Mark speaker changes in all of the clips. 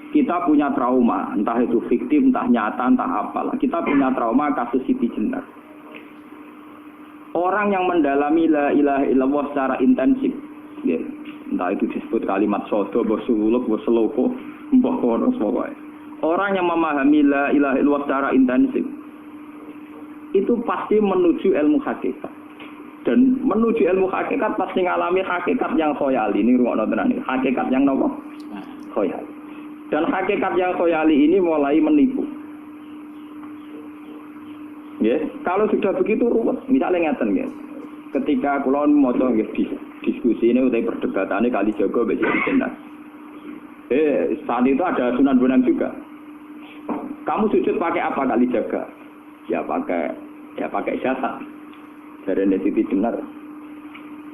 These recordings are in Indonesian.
Speaker 1: Kita punya trauma, entah itu fiktif, entah nyata, entah apalah. Kita punya trauma kasus Siti Jenar. Orang yang mendalami la ilaha illallah secara intensif, ya, entah itu disebut kalimat sodo, bosuluk, boseloko, mbah kono pokoknya. Orang yang memahami la ilaha illallah secara intensif, itu pasti menuju ilmu hakikat. Dan menuju ilmu hakikat pasti ngalami hakikat yang khoyali. Ini ruang tenan ini. Hakikat yang nopo? Khoyali. Dan hakikat yang khoyali ini mulai menipu. Ya, kalau sudah begitu ruwet. Misalnya ngeten ya. Ketika kula maca nggih diskusi ini utai perdebatan ini kali jago mbek Siti Jenar. Saat itu ada Sunan Bonang juga. Kamu sujud pakai apa kali jaga? Ya pakai jasad. Dari Siti Jenar.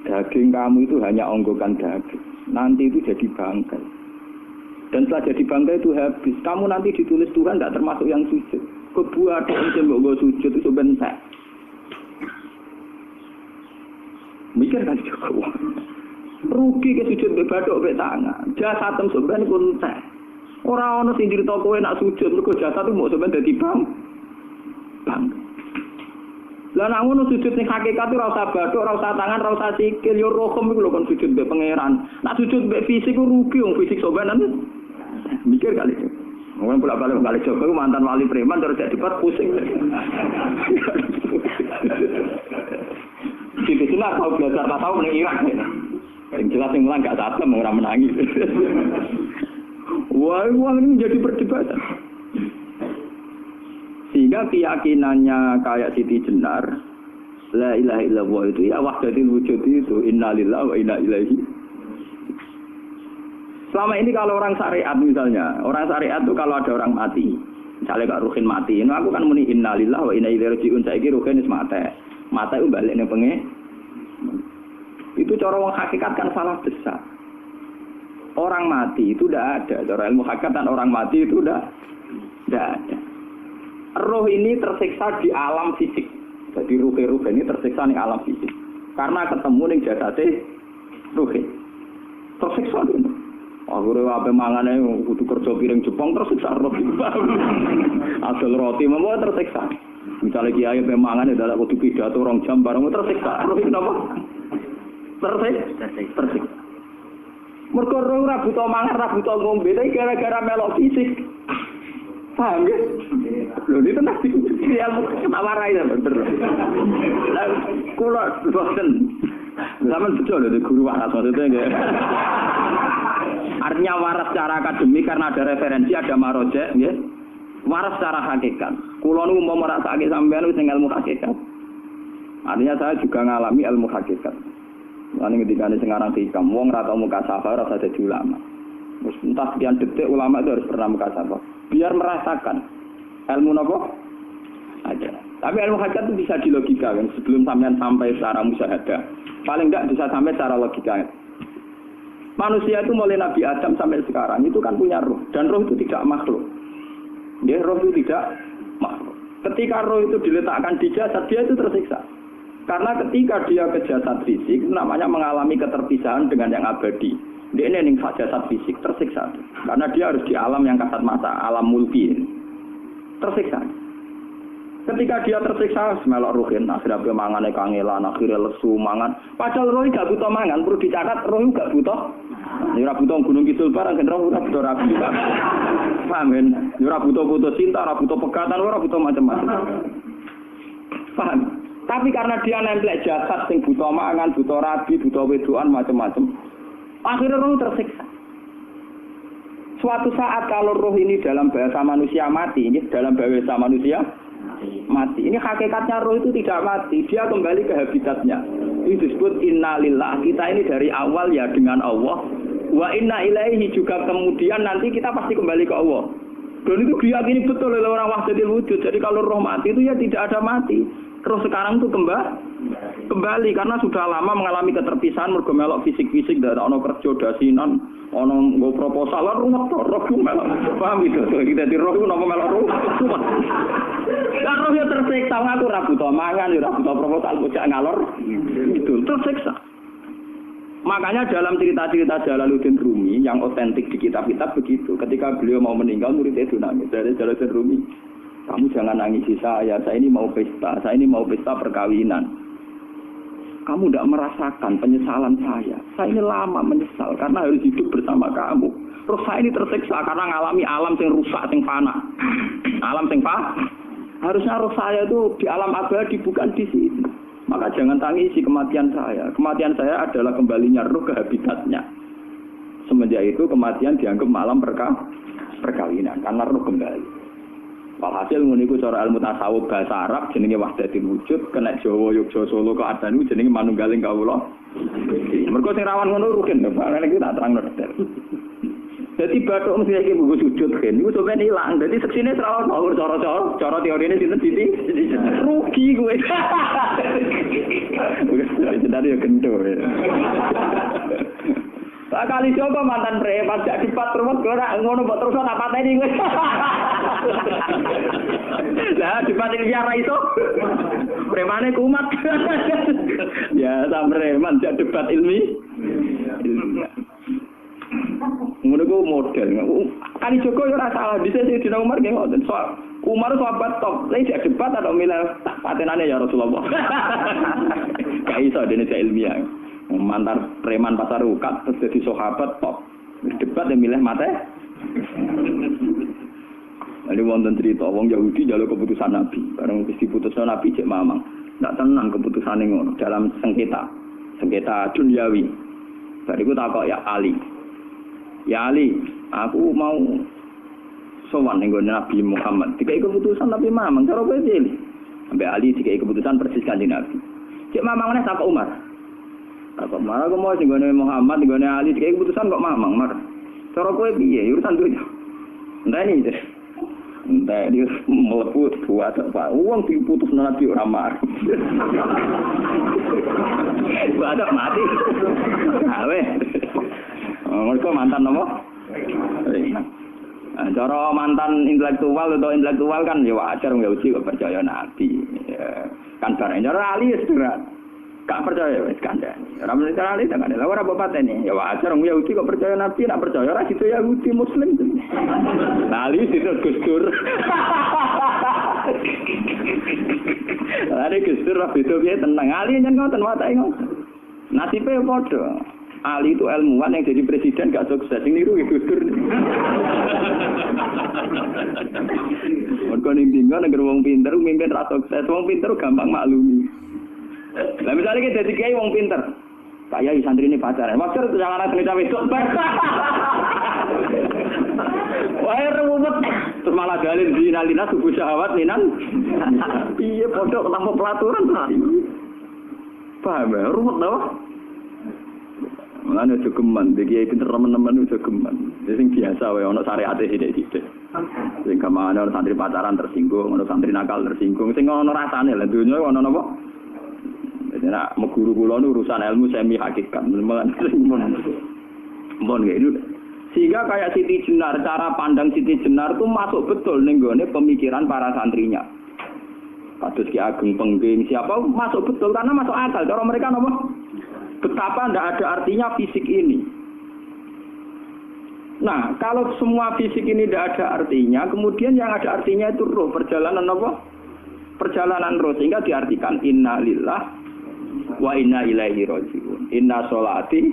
Speaker 1: Daging kamu itu hanya onggokan daging. Nanti itu jadi bangkai. Dan setelah jadi bangkai itu habis. Kamu nanti ditulis Tuhan tidak termasuk yang sujud. Kebuat yang mbok sujud itu bentek. Mikir kan juga. Rugi ke sujud be bathuk be tangan. Jasad sampeyan pun entek. Ora ana sing crita kowe nak sujud mergo jasad itu mau sampeyan dadi bang. Lah nek ngono sujud ning hakikat ora usah bathuk, ora usah tangan, ora usah sikil, yo rohem iku lho kon sujud be pangeran. Nak sujud be fisik ku rugi wong fisik sampeyan. Mikir kali itu. Mungkin pula-pula kali Joko itu mantan wali preman terus jadi debat pusing. Siti Jenar tahu belajar tak tahu menang Irak. Yang jelas yang mulang gak satem orang menangis. Wah ini menjadi perdebatan. Sehingga keyakinannya kayak Siti Jenar, la ilaha illallah itu ya wahdatul wujud itu innalillahi wa inna ilaihi. Selama ini kalau orang syariat misalnya, orang syariat itu kalau ada orang mati, misalnya Kak Ruhin mati, ini aku kan muni innalillahi wa inna ilaihi raji'un, saiki Ruhin wis mati. Mati itu balik ning pengen. Itu cara wong hakikat kan salah besar. Orang mati itu tidak ada, cara ilmu hakikat dan orang mati itu tidak ada. Roh ini tersiksa di alam fisik. Jadi ruh ini tersiksa di alam fisik. Karena ketemu ning jasate ruh. Tersiksa itu. Akhirnya apa mangane kudu kerja piring Jepang tersiksa roh. Asal roti memang tersiksa. Misalnya kiai pemangan adalah kudu pidato 2 jam bareng tersiksa. Roh kenapa? Tersiksa. Mergo roh ora buta mangan, ora buta ngombe, tapi gara-gara melok fisik. Paham ya? Lho itu nanti ilmu ketawarai ya bener. Kula boten. Zaman betul lho guru waras maksudnya nggih. Artinya waras secara akademik karena ada referensi, ada marojek nggih. Waras secara hakikat. Kula niku mau merasake sampean wis ilmu hakikat. Artinya saya juga ngalami ilmu hakikat. Lan ketika sing aran hikam wong ra tau muka safar ora dadi ulama. Wis entah sekian detik ulama itu harus pernah muka safar. Biar merasakan ilmu nopo aja. Tapi ilmu hakikat itu bisa dilogika kan sebelum sampean sampai secara musyahadah. Paling enggak bisa sampai secara logika. Manusia itu mulai Nabi Adam sampai sekarang itu kan punya roh dan roh itu tidak makhluk. Dia roh itu tidak makhluk. Ketika roh itu diletakkan di jasad dia itu tersiksa. Karena ketika dia ke jasad fisik namanya mengalami keterpisahan dengan yang abadi. Dia ini ning jasad fisik tersiksa. Karena dia harus di alam yang kasat mata, alam mulki. Tersiksa. Ketika dia tersiksa, melok ruhin, akhirnya dia mangane kangelan, akhirnya lesu mangan. Padahal roh gak butuh mangan, perlu dicatat roh gak butuh. Ora butuh gunung kidul barang, roh ora butuh rapi. Paham kan? Ora butuh cinta, ora butuh pegatan, ora butuh macam-macam. Paham? Tapi karena dia nemplek jasad sing butuh mangan, butuh rabi, butuh wedoan macam-macam. Akhirnya roh tersiksa. Suatu saat kalau roh ini dalam bahasa manusia mati, ini dalam bahasa manusia mati. Ini hakikatnya roh itu tidak mati, dia kembali ke habitatnya. Ini disebut innalillah. Kita ini dari awal ya dengan Allah. Wa inna ilaihi juga kemudian nanti kita pasti kembali ke Allah. Dan itu diyakini betul oleh orang wahdatul wujud. Jadi kalau roh mati itu ya tidak ada mati. Roh sekarang itu kembali karena sudah lama mengalami keterpisahan mergo melok fisik-fisik dan ono kerja dasinan, ono nggo proposal roh melok. Paham itu? Kita di roh itu nama melok roh. Lah roh ya tersiksa aku ora butuh mangan, ora butuh proposal bocah ngalor. Itu tersiksa. Makanya dalam cerita-cerita Jalaluddin Rumi yang otentik di kitab-kitab begitu. Ketika beliau mau meninggal, muridnya itu nangis. Dari Jalaluddin Rumi, kamu jangan nangisi saya ini mau pesta, perkawinan. Kamu tidak merasakan penyesalan saya ini lama menyesal karena harus hidup bersama kamu. Terus saya ini tersiksa karena ngalami alam yang rusak, yang fana. Alam yang fana. Harusnya roh saya itu di alam abadi, bukan di sini. Maka jangan tangisi kematian saya. Kematian saya adalah kembalinya roh ke habitatnya. Semenjak itu kematian dianggap malam perkawinan karena roh kembali. Walhasil nguniku cara ilmu tasawuf bahasa Arab jenenge wahdatul wujud, kena Jawa Yogyakarta Solo keadaan itu jenenge manunggaling kawula. Mergo sing rawan ngono rugen to, Pak. Nek tak terangno detail. Jadi batuk mesti iki buku sujud kan, itu sampai hilang. Jadi seksine selalu ngawur cara teorine sinten titik rugi gue. Bukan dari gendor. Tak kali coba mantan preman jak dipat terus ora ngono mbok terus apa tadi gue. Lah dipat iki ora iso. Premane kumat. Ya sampe preman jak debat ilmi. Ngono ku model. Kali Joko yo ora salah, bisa sing dina Umar nggih ngoten. Soal Umar sahabat top, lha jak debat atau milih patenane ya Rasulullah. Gak iso dene ilmiah. Mantar preman pasar ukat terus jadi sahabat top. Debat yang milih mate. Ada wonten cerita wong Yahudi njaluk keputusan Nabi. Bareng wis diputusno Nabi cek mamang. Ndak tenang keputusane ngono dalam sengketa duniawi. Bariku takok ya Ali. Ya Ali, aku mau sowan ning Nabi Muhammad. Dikai keputusan Nabi mamang cara kowe piye? Sampai Ali dikai keputusan persis kanjeng Nabi. Cek mamang meneh takok Umar. Takok Umar aku mau sing Muhammad, sing Ali dikai keputusan kok mamang, Mar. Cara kowe piye? Urusan dunya. Ndane iki. Entah dia meleput buat apa? Uang diputus Nabi ora mar. Badak mati. Awe. Mereka mantan apa? Cara mantan intelektual kan ya wajar nggak uji kok percaya Nabi. Ya, kan barang cara Ali serat. Gak percaya wis kandhani. Ora mesti cara Ali kan lha ora bapak ini. Ya wajar wong Yahudi kok percaya Nabi, nak percaya ora situ Yahudi Muslim. Ali situ Gusdur. Ada Gusdur itu dia tenang. Ali nyen ngoten watake ngoten. Nasibe padha. Ali itu ilmuwan yang jadi presiden gak sukses, ini niru Gusdur. Mergo ning dinggo negara wong pinter mimpin ra sukses, wong pinter gampang maklumi. Lah misalnya kita jadi kiai wong pinter, kayak santri ini pacaran, maksud jangan asli cawe sok. Wah ruwet, terus malah dalil dinalina subuh syahwat minan. Iya pondok tanpa pelaturan tadi. Paham ya, ruwet tau. Mulane aja geman, iki kiai pinter teman-teman aja geman. Sing biasa wae ana syariate sithik-sithik. Sing kamane ana santri pacaran tersinggung, ana santri nakal tersinggung, sing ana rasane lha donya ana napa? Nek meguru kula nu urusan ilmu semi hakikat. Mon ngene. Sehingga kayak Siti Jenar, cara pandang Siti Jenar itu masuk betul ning gone pemikiran para santrinya. Kados Ki Ageng Pengging siapa masuk betul karena masuk akal. Cara mereka napa? Betapa tidak ada artinya fisik ini. Nah, kalau semua fisik ini tidak ada artinya, kemudian yang ada artinya itu roh, perjalanan apa? Perjalanan roh, sehingga diartikan inna lillah wa inna ilaihi raji'un. Inna sholati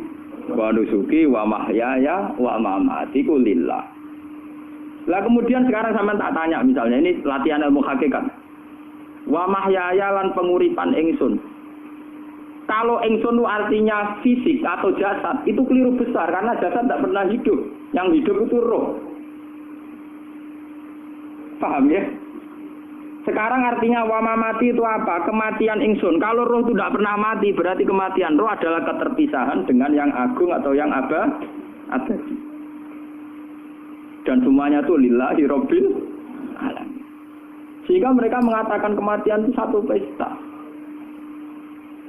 Speaker 1: wa nusuki wa mahyaya wa mamati ku lillah. Lah kemudian sekarang sampean tak tanya misalnya, ini latihan ilmu hakikat. Wa mahyaya lan penguripan ingsun. Kalau ingsun itu artinya fisik atau jasad, itu keliru besar karena jasad tidak pernah hidup. Yang hidup itu roh. Paham ya? Sekarang artinya wama mati itu apa? Kematian ingsun. Kalau roh itu tidak pernah mati, berarti kematian roh adalah keterpisahan dengan yang agung atau yang abadi. Dan semuanya itu lillahi rabbil alamin. Sehingga mereka mengatakan kematian itu satu pesta.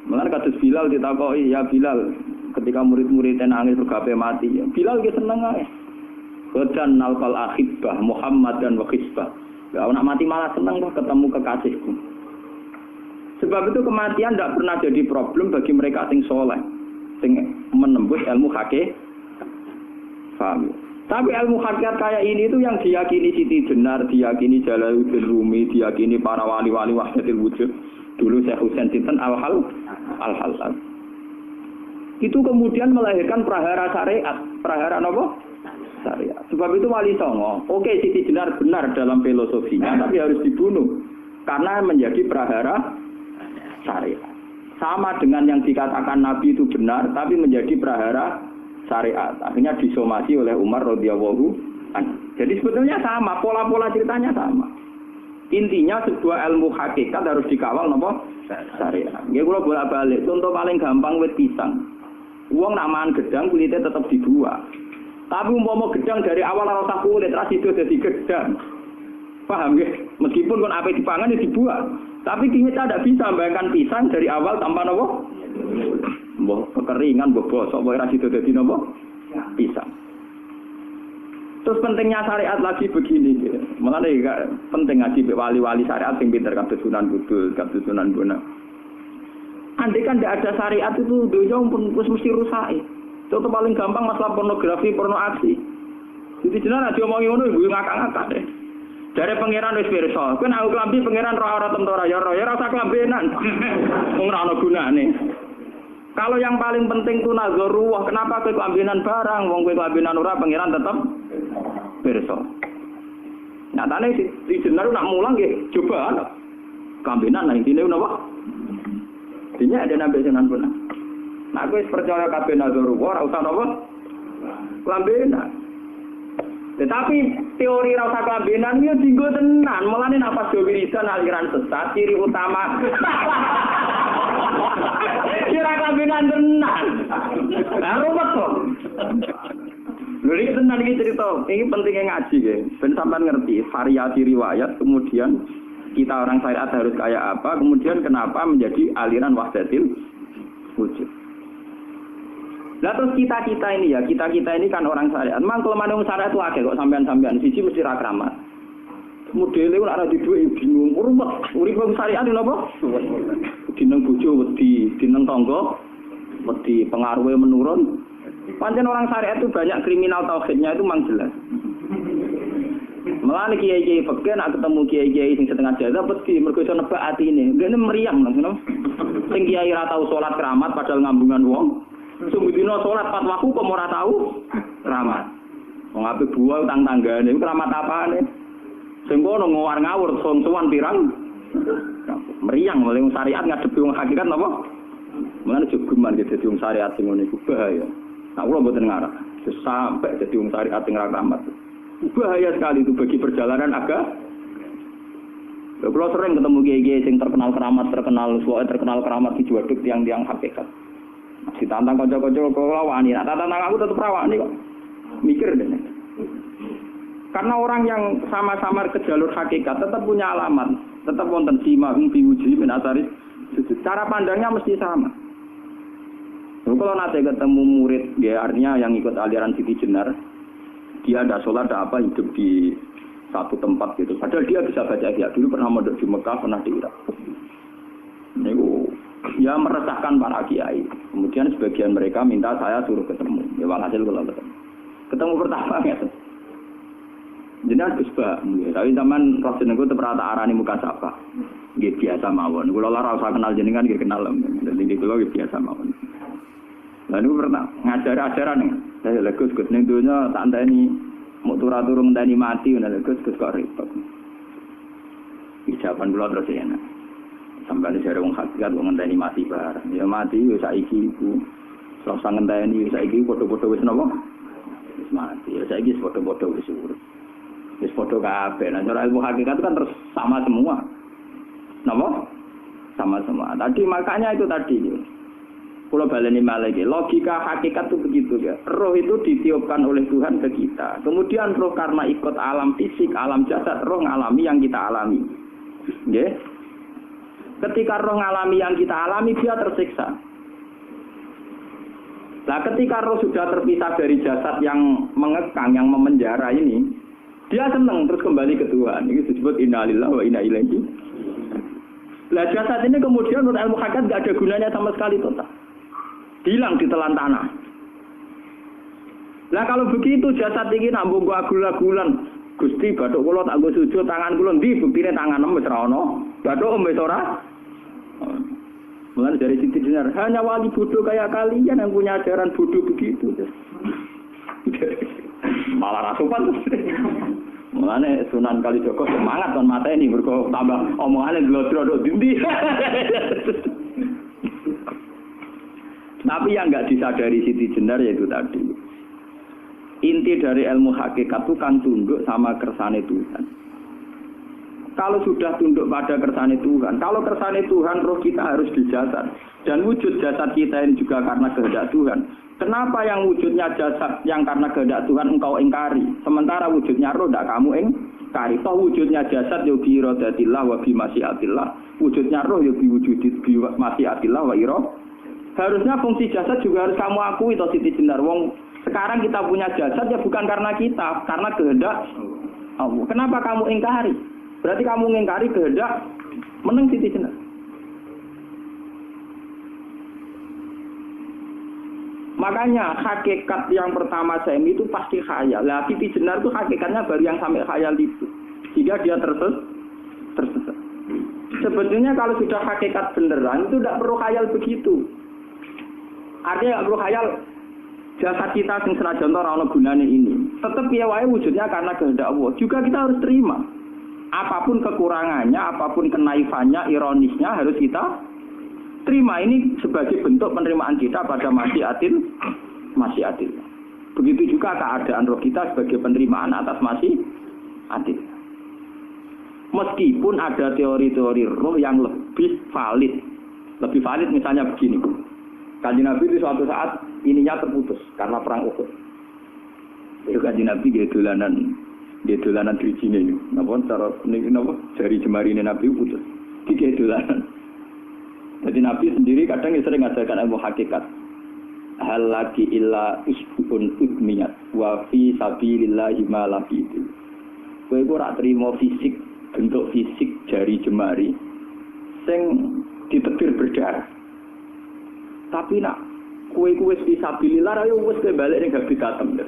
Speaker 1: Mulane kados Bilal ditakoki, ya Bilal, ketika murid-muridnya nangis bergape mati, ya Bilal ge seneng ae. Qadan nalqal ahibbah Muhammad dan wa hisbah. Ya anak mati malah seneng kok ketemu kekasihku. Sebab itu kematian tidak pernah jadi problem bagi mereka sing soleh, sing menembus ilmu hakikat. Paham? Tapi ilmu hakikat kayak ini itu yang diyakini Siti Jenar, diyakini Jalaluddin Rumi, diyakini para wali-wali wahdatul wujud. Dulu Syekh Husain Sinten Al-Halal. Itu kemudian melahirkan prahara syariat. Prahara apa? Syariat. Sebab itu Wali Songo, oke Siti Jenar benar dalam filosofinya, tapi harus dibunuh. Karena menjadi prahara syariat. Sama dengan yang dikatakan Nabi itu benar, tapi menjadi prahara syariat. Akhirnya disomasi oleh Umar radhiyallahu anhu. Jadi sebetulnya sama, pola-pola ceritanya sama. Intinya sebuah ilmu hakikat harus dikawal napa? Syariat. Nggih kula bolak-balik, contoh paling gampang wit pisang. Wong nak mangan gedang kulitnya tetap dibuang. Tapi umpama gedang dari awal ora usah kulit, ra sido dadi gedang. Paham nggih? Meskipun kon ape dipangan ya dibuang. Tapi kita tidak bisa membayangkan pisang dari awal tanpa napa? Mbok kekeringan, mbok bosok, mbok ora sido dadi napa? Pisang. Terus pentingnya syariat lagi begini, malah penting ngaji wali-wali syariat yang pintar kados Sunan Kudus, kados Sunan Bonang. Andai kan tidak ada syariat itu dunia pun mesti rusak. Contoh paling gampang masalah pornografi, porno aksi. Jadi jenar aja omongi ngono ibu ngakak-ngakak deh. Dari pangeran wis pirsa, kowe nek klambi pangeran ora tentara ya ora usah klambenan. Wong ora ana gunane. Kalau yang paling penting itu nazarullah, kenapa kowe klambenan barang, wong kowe klambenan ora pangeran tetep pirsa. Nyatane di jenar nak mulang nggih coba klambenan nah intine napa? Intinya ada nabi Sunan Bonang. Nah, aku percaya kabeh nazarullah ora usah napa? Klambenan. Tetapi teori ora usah klambenan yo dinggo tenan. Mulane nek pas wiridan aliran sesat ciri utama. Kira klambenan tenan. Lah ruwet kok. Lha iki tenan iki cerita. Iki pentingnya ngaji nggih. Ben sampean ngerti variasi riwayat kemudian kita orang syariat harus kayak apa, kemudian kenapa menjadi aliran wahdatul wujud. Lah terus kita ini kan orang syariat. Memang kelemahan orang syariat itu akeh kok sampean-sampean siji mesti ra kramat. Modele ora di duwe bingung, rumet. Urip wong syariat lho napa? Dineng bojo wedi, dineng tangga wedi, pengaruhe menurun. Pancen orang syariat itu banyak kriminal tauhidnya itu memang jelas. Malah kiai-kiai fikih nak ketemu kiai-kiai sing setengah jaza pasti mergo iso nebak atine. Dene meriang langsung. Sing kiai ora tau salat keramat padahal ngambungan wong. Sing dina salat pas waktu kok ora tau keramat. Wong ape buah utang tanggane keramat apane? Sing kono ngawur-ngawur sowan pirang. Meriang mulai syariat ngadepi wong hakikat napa? Mulane jogeman dadi wong syariat sing ngene iku bahaya. Nah kula mboten ngarep sampai dadi wong syariat sing ra keramat. Bahaya sekali itu bagi perjalanan agama. Kalau sering ketemu kiai-kiai yang terkenal keramat di Juwaduk tiang-tiang hakikat. Si tantang kocok-kocok kalau wani, nah tantang aku tetap rawani kok. Mikir deh. Karena orang yang sama-sama ke jalur hakikat tetap punya alamat, tetap wonten sima biwuji minasari. Cara pandangnya mesti sama. Kalau nanti ketemu murid, dia artinya yang ikut aliran Siti Jenar. Dia ada sholat, ada apa, hidup di satu tempat gitu. Padahal dia bisa baca ihya. Dulu pernah mondok di Mekah, pernah di Irak. Ini ya meresahkan para kiai. Kemudian sebagian mereka minta saya suruh ketemu. Ya walhasil kalau ketemu pertama ya. Jadi harus bah. Tapi zaman roh jenengku terperata arani muka sapa. Gitu biasa mawon. Kalau lara usah kenal jenengan, gitu kenal. Jadi kalau biasa mawon. Lalu pernah ngajar-ajaran nih. Saya legus ning dunya tak ndani mau turun ndani mati ngono legus kok repot. Ucapan kula terus ya. Sampai jare wong hakikat wong ndani mati bareng. Ya mati wis saiki iku. Ora usah ngenteni saiki padha-padha wis napa? Wis mati. Ya saiki padha-padha wis urip. Wis padha kabeh. Nah cara ilmu hakikat itu kan terus sama semua. Napa? Sama semua. Tadi makanya itu tadi. Kalau baleni malagi, logika hakikat itu begitu ya. Roh itu ditiupkan oleh Tuhan ke kita. Kemudian roh karena ikut alam fisik, alam jasad, roh ngalami yang kita alami. Okay? Ketika roh ngalami yang kita alami, dia tersiksa. Nah, ketika roh sudah terpisah dari jasad yang mengekang, yang memenjara ini, dia senang terus kembali ke Tuhan. Ini disebut innalillahi wa inna ilaihi. Nah, jasad ini kemudian menurut ilmu hakikat tidak ada gunanya sama sekali total. Hilang di telan tanah. Lah kalau begitu jasad iki nak mbok agul-agulan. Gusti bathuk kula tak nggo sujud tangan kula ndi buktine tangan wis ora ono. Bathuk wis ora. Mulane dari Siti Jenar hanya wali bodoh kayak kalian yang punya ajaran bodoh begitu. Malah rasupan. Mulane Sunan Kalijaga semangat kon mateni mergo tambah omongane glodro ndi. Tapi yang enggak disadari Siti Jenar yaitu tadi. Inti dari ilmu hakikat itu kan tunduk sama kersane Tuhan. Kalau sudah tunduk pada kersane Tuhan, kalau kersane Tuhan roh kita harus di jasad. Dan wujud jasad kita ini juga karena kehendak Tuhan. Kenapa yang wujudnya jasad yang karena kehendak Tuhan engkau ingkari? Sementara wujudnya roh tidak kamu ingkari. Toh wujudnya jasad ya bi iradatillah wa bi masyiatillah. Wujudnya roh ya bi wujudit bi masyiatillah wa ira. Harusnya fungsi jasad juga harus kamu akui toh Siti Jenar. Wong sekarang kita punya jasad ya bukan karena kita, karena kehendak Allah. Kenapa kamu ingkari? Berarti kamu mengingkari kehendak meneng Siti Jenar. Makanya hakikat yang pertama saya itu pasti khayal. Lah Siti Jenar itu hakikatnya baru yang sampai khayal itu. Sehingga dia tersesat. Sebetulnya kalau sudah hakikat beneran itu tidak perlu khayal begitu. Artinya tidak perlu khayal jasad kita sing senajan ora ana gunane ini. Tetap piye wae wujudnya karena kehendak Allah. Juga kita harus terima. Apapun kekurangannya, apapun kenaifannya, ironisnya harus kita terima. Ini sebagai bentuk penerimaan kita pada masyiatil. Begitu juga keadaan roh kita sebagai penerimaan atas masyiatil. Meskipun ada teori-teori roh yang lebih valid. Lebih valid misalnya begini. Kanjeng Nabi itu suatu saat ininya terputus karena perang Uhud. Itu Kanjeng Nabi dia dolanan drijine ini. Napa cara niki napa jari jemarine Nabi putus. Iki dolanan. Jadi Nabi sendiri kadang sering ngajarkan ilmu hakikat. Hal lagi illa isbun udmiyat wa fi sabilillahi ma lafitu. Kowe ora trimo fisik, bentuk fisik jari jemari sing ditebir berdarah. Tapi nak kowe wis fi sabilillah ayo wis balik ning habitatem.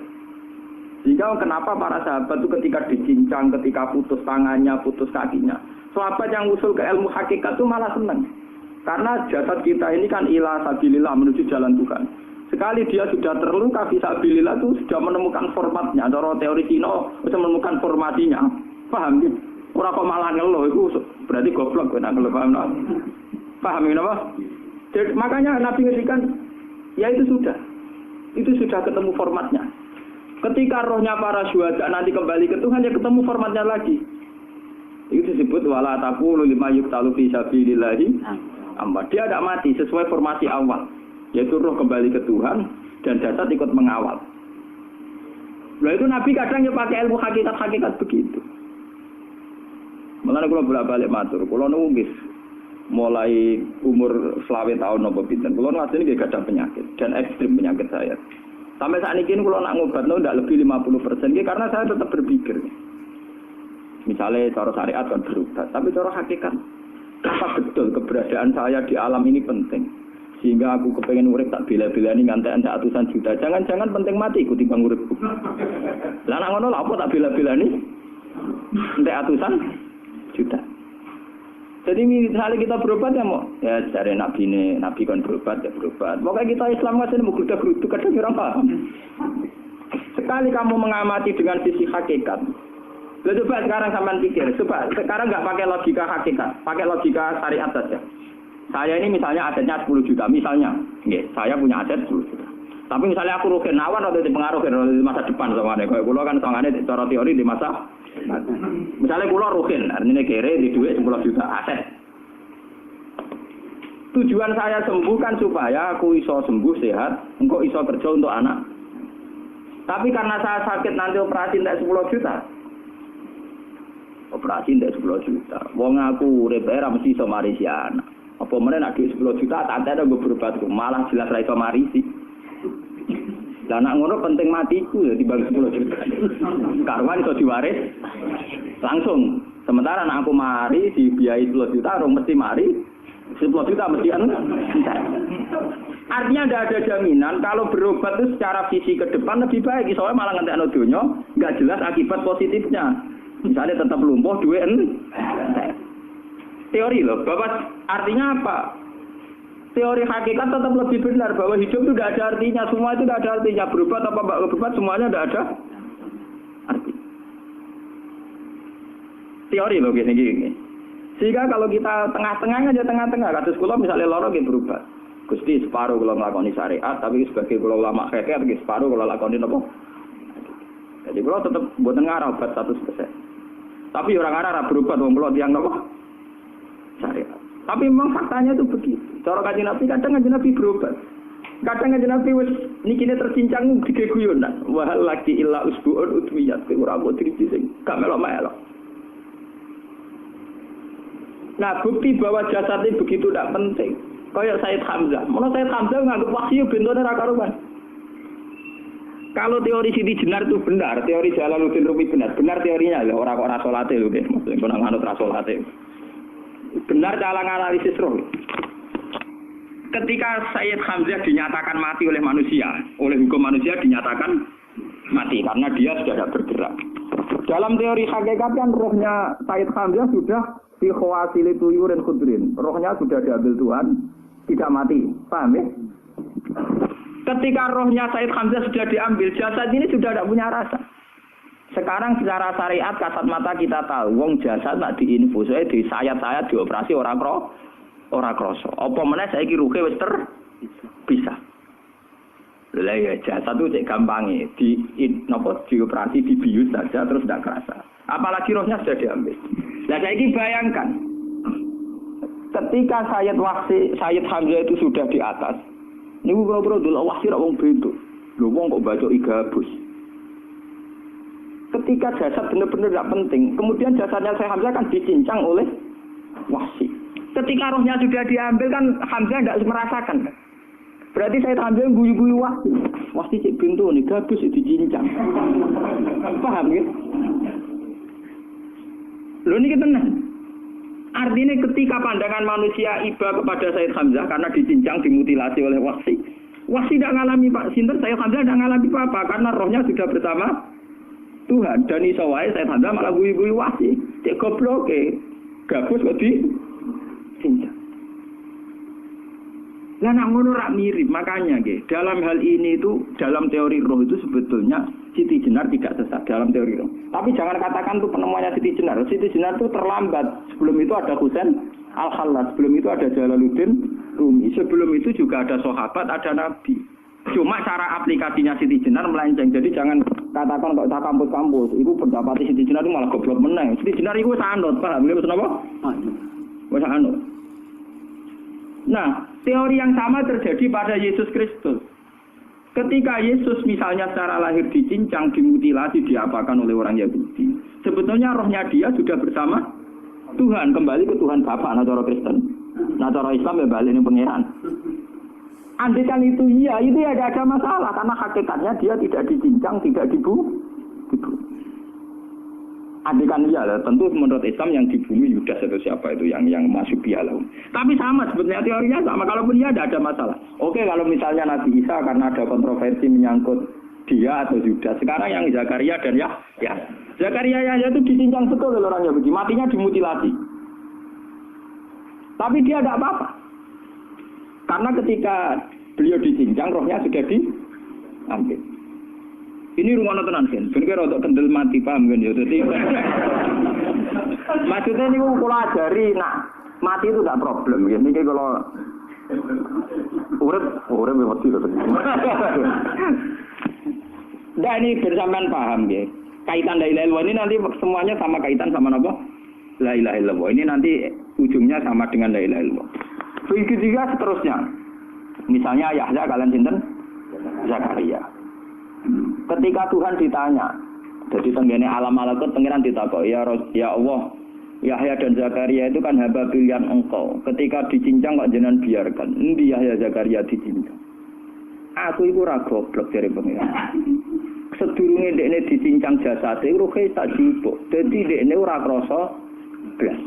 Speaker 1: Sehingga kenapa para sahabat itu ketika dicincang, ketika putus tangannya, putus kakinya, sahabat yang usul ke ilmu hakikat itu malah senang. Karena jasad kita ini kan ila sabilillah menuju jalan Tuhan. Sekali dia sudah terluka fisabilillah itu sudah menemukan formatnya. Cara teori Cina sudah menemukan formasinya. Paham gitu? Orang kok malah ngeluh itu berarti goblok kena ngeluh. Paham gitu apa? Jadi, makanya Nabi ngertikan ya itu sudah ketemu formatnya. Ketika rohnya para syuhada nanti kembali ke Tuhan, ya ketemu formatnya lagi. Itu disebut wala taqulu lima yuqtalu fi sabilillahi amma. Dia tidak mati sesuai formasi awal, yaitu roh kembali ke Tuhan dan jasad ikut mengawal. Nah itu Nabi kadang ya pakai ilmu hakikat begitu. Mulane kula bolak-balik matur, kula nunggu mulai umur 20 tahun napa pinten. Kula ngasih nggih gadah penyakit dan ekstrim penyakit saya. Sampai saat ini kalau nak ngobatno tidak lebih 50%, karena saya tetap berpikir. Misalnya cara syariat kan berubah, tapi cara hakikat apa betul keberadaan saya di alam ini penting. Sehingga aku kepengen urip tak bela-belani nganti anda ratusan juta. Jangan-jangan penting mati ikuti bang urip. Lah nak ngono apa tak bela-belani? Nganti ratusan juta. Jadi misalnya kita berobat ya mau, ya cari nabi kan berobat ya berobat. Pokoknya kita Islam masih mau geruda-gerudu kadang orang paham. Sekali kamu mengamati dengan sisi hakikat, coba sekarang sampean pikir, coba sekarang nggak pakai logika hakikat, pakai logika syariat saja. Saya ini misalnya asetnya 10 juta, misalnya, saya punya aset 10 juta. Tapi misalnya aku rugen awan atau dipengaruhi di masa depan sama nih, kalau kulo kan soalnya cara teori di masa. Misalnya kulo rugen, artinya kere di duit 10 juta aset. Tujuan saya sembuh kan supaya aku iso sembuh sehat, engkau iso kerja untuk anak. Tapi karena saya sakit nanti operasi tidak 10 juta. Operasi tidak 10 juta. Wong aku repera mesti iso marisi anak. Apa meneh nek 10 juta tak ada gue berobat malah jelas ra iso marisi. Lah anak ngono penting matiku ya dibagi 10 juta. Karuan iso diwaris langsung. Sementara anak aku mari dibiayai 10 juta, orang mesti mari 10 juta mesti entek. Artinya tidak ada jaminan kalau berobat itu secara visi ke depan lebih baik. Soalnya malah ngentekno donya, enggak jelas akibat positifnya. Misalnya tetap lumpuh duit entek. Teori loh, Bapak, artinya apa? Teori hakikat tetap lebih benar bahwa hidup itu tidak ada artinya, semua itu tidak ada artinya. Berobat apa enggak berobat semuanya tidak ada arti. Teori loh gini. Sehingga kalau kita tengah-tengahnya aja tengah-tengah, kados kula misalnya loro nggih berobat. Gusti separuh kula nglakoni syariat, tapi sebagai kula ulama fikih nggih separuh kula lakoni napa? Jadi kula tetap mboten ngarah obat 100%. Tapi orang arah berobat wong kula tiyang napa? Syariat. Tapi memang faktanya itu begitu. Cara Kanjeng Nabi kadang Kanjeng Nabi berobat. Kadang Kanjeng Nabi wis nikine tercincang dige guyonan. Wa laki illa usbu'un utwiyat ora mbok driji sing gak melok-melok. Nah, bukti bahwa jasad ini begitu tidak penting. Kayak Said Hamzah. Menurut Said Hamzah nganggep wahyu bentone ra karuan. Kalau teori Siti Jenar itu benar, teori Jalaluddin Rumi benar teorinya lho, ora kok ra salate lho nggih. Maksudnya kono nganut ra salate. Benar dalam analisis roh. Ketika Sayyid Hamzah dinyatakan mati oleh manusia, oleh hukum manusia dinyatakan mati karena dia sudah tidak bergerak. Dalam teori hakikat kan rohnya Sayyid Hamzah sudah fi khawasili tuyurin khudrin. Rohnya sudah diambil Tuhan, tidak mati. Paham ya? Ketika rohnya Sayyid Hamzah sudah diambil, jasad ini sudah tidak punya rasa. Sekarang secara syariat kasat mata kita tahu wong jasad nak diinfus wae di sayat-sayat dioperasi ora krasa. Apa meneh saiki ruhe wis bisa. Lah ya jasad itu cek gampange dioperasi dibius saja terus tidak kerasa. Apalagi rohnya sudah diambil. Lah saiki bayangkan ketika Sayyid Hamzah itu sudah di atas. Niku bro dulu wahsi ra wong bentuk. Lho wong kok baca igabus. Ketika jasad benar-benar tidak penting, kemudian jasadnya Sayyid Hamzah kan dicincang oleh wahsi. Ketika rohnya sudah diambil kan Hamzah tidak merasakan. Berarti Sayyid Hamzah guyu-guyu wahsi. Wahsi cek pintu nih, gabus dicincang. Paham ya? Loh ini tenang. Artinya ketika pandangan manusia iba kepada Sayyid Hamzah karena dicincang, dimutilasi oleh wahsi. Wahsi tidak mengalami Pak Sinten, Sayyid Hamzah tidak mengalami apa-apa karena rohnya sudah bersama Tuhan. Dan iso wae Sayyid Hamzah malah guyu-guyu wahsi. Cek goblok gabus kok dicincang. Lah nak ngono rak mirip, makanya nggih. Dalam hal ini itu dalam teori roh itu sebetulnya Siti Jenar tidak sesat dalam teori roh. Tapi jangan katakan itu penemuannya Siti Jenar. Siti Jenar itu terlambat. Sebelum itu ada Husain Al-Khallas, sebelum itu ada Jalaluddin Rumi, sebelum itu juga ada sahabat, ada nabi. Cuma cara aplikasinya Siti Jenar melenceng. Jadi jangan katakan kok tak kampus-kampus. Itu pendapat Siti Jenar itu malah goblok meneng. Siti Jenar itu sanut, paham nggih maksud apa? Wis sanut. Nah, teori yang sama terjadi pada Yesus Kristus. Ketika Yesus misalnya secara lahir dicincang, dimutilasi, diapakan oleh orang Yahudi. Sebetulnya rohnya dia sudah bersama Tuhan, kembali ke Tuhan Bapa, nah cara Kristen. Nah cara Islam ya balik ini pangeran. Andaikan itu iya, itu ya ada masalah. Karena hakikatnya dia tidak dicincang, tidak dibunuh. Andaikan iya, tentu menurut Islam yang dibunuh Yudas atau siapa itu yang masuk piala. Tapi sama sebetulnya teorinya sama. Kalaupun iya ada masalah. Oke, kalau misalnya Nabi Isa karena ada kontroversi menyangkut dia atau Yudas. Sekarang yang Zakaria dan Yahya. Zakaria Yahya itu dicincang betul oleh orang Yahudi. Matinya dimutilasi. Tapi dia tidak apa-apa. Karena ketika beliau dicincang, rohnya sudah diambil. Ini rumah tenan kan, bener untuk kendel mati paham kan ya. Jadi maksudnya ini kalau ajari, nah mati itu tidak problem. Ya. Ini kalau urip mati loh. Nah ini bersamaan paham ya. Kaitan la ilaha illallah ini nanti semuanya sama kaitan sama apa? La ilaha illallah. Ini nanti ujungnya sama dengan la ilaha illallah. Begitu juga seterusnya. Misalnya Yahya kalian sinten? Zakaria. Ketika Tuhan ditanya, jadi tenggene alam malakut pengiran ditakok, ya Allah, Yahya dan Zakaria itu kan hamba pilihan engkau. Ketika dicincang kok jenengan biarkan. Endi Yahya Zakaria dicincang? Aku iku ora goblok dari pengiran. Sedurunge dekne dicincang jasate ruhe tak jupuk. Dadi dekne ora krasa blas.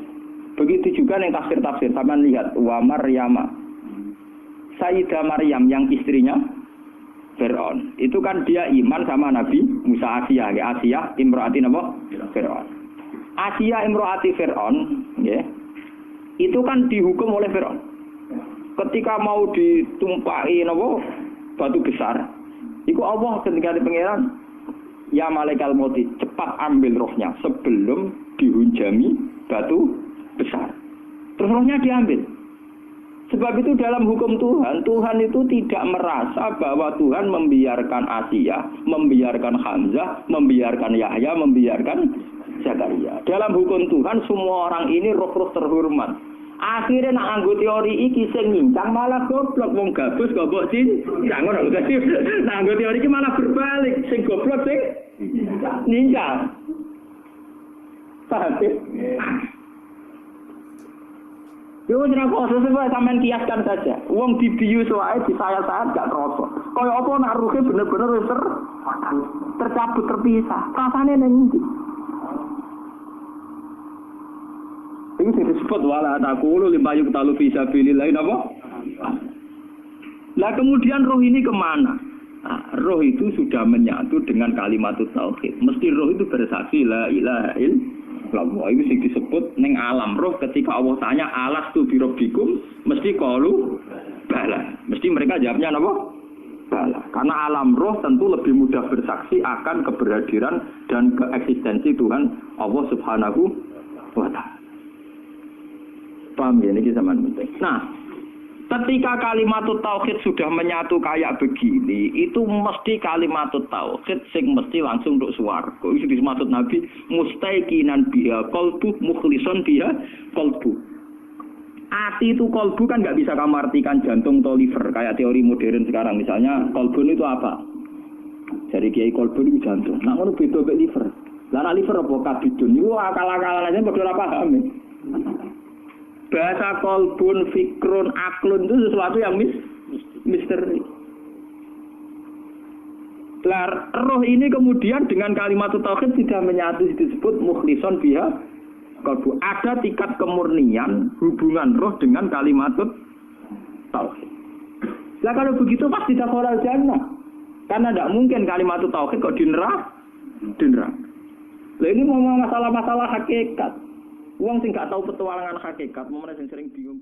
Speaker 1: Begitu juga yang tafsir-tafsir, sama lihat wa Maryama. Sayyidah Maryam yang istrinya Fir'aun. Itu kan dia iman sama Nabi Musa Asia, ya Asia imro'ati napa? Fir'aun. Asia imro'ati Fir'aun, ya. Itu kan dihukum oleh Fir'aun. Ketika mau ditumpahi napa? Batu besar. Iku Allah ketika di pangeran, ya malaikal mauti, cepat ambil rohnya sebelum dihunjami batu besar. Terus rohnya diambil. Sebab itu dalam hukum Tuhan, Tuhan itu tidak merasa bahwa Tuhan membiarkan Asia, membiarkan Hamzah, membiarkan Yahya, membiarkan Zakaria. Dalam hukum Tuhan, semua orang ini roh-roh terhormat. Akhirnya nak anggo teori iki sing nyincang malah goblok, wong gabus goblok cincang ngono. Nak anggo teori iki malah berbalik, sing goblok sing nyincang. Paham? Yo ora kok sesuai sampean kiaskan saja. Wong dibius wae disayat-sayat gak kroso. Kaya apa nak ruhe bener-bener wis tercabut terpisah. Rasane nang ndi? Ini disebut wala taqulu limayuk talu fi sabilillah napa? Lah kemudian roh ini kemana? Nah, roh itu sudah menyatu dengan kalimat tauhid. Mesti roh itu bersaksi la ilaha illallah. Itu sing disebut ning alam roh ketika Allah tanya alastu bi rabbikum mesti qalu bala. Mesti mereka jawabnya apa? Bala. Karena alam roh tentu lebih mudah bersaksi akan keberhadiran dan keeksistensi Tuhan Allah Subhanahu wa taala. Paham ya ini zaman penting. Nah, ketika kalimat tauhid sudah menyatu kayak begini, itu mesti kalimat tauhid sing mesti langsung untuk swarga. Itu dimaksud Nabi mustaiqinan biha qalbu mukhlishon biha qalbu. Ati itu qalbu kan nggak bisa kamu artikan jantung atau liver kayak teori modern sekarang. Misalnya qalbun itu apa? Jadi kiai qalbun itu jantung. Nah, ngono beda mek liver. Lah liver apa kabidun? Iku akal-akalan aja padha ora paham. Bahasa kolbun, fikrun, aklun itu sesuatu yang misteri. Roh ini kemudian dengan kalimat tauhid sudah menyatu disebut mukhlishon biha kolbu. Ada tingkat kemurnian hubungan roh dengan kalimat tauhid. Lah kalau begitu pasti dakhalal jannah. Karena tidak mungkin kalimat tauhid kok di neraka. Lah ini mau masalah-masalah hakikat. Wong sing gak tahu petualangan hakikat, mau sing sering bingung.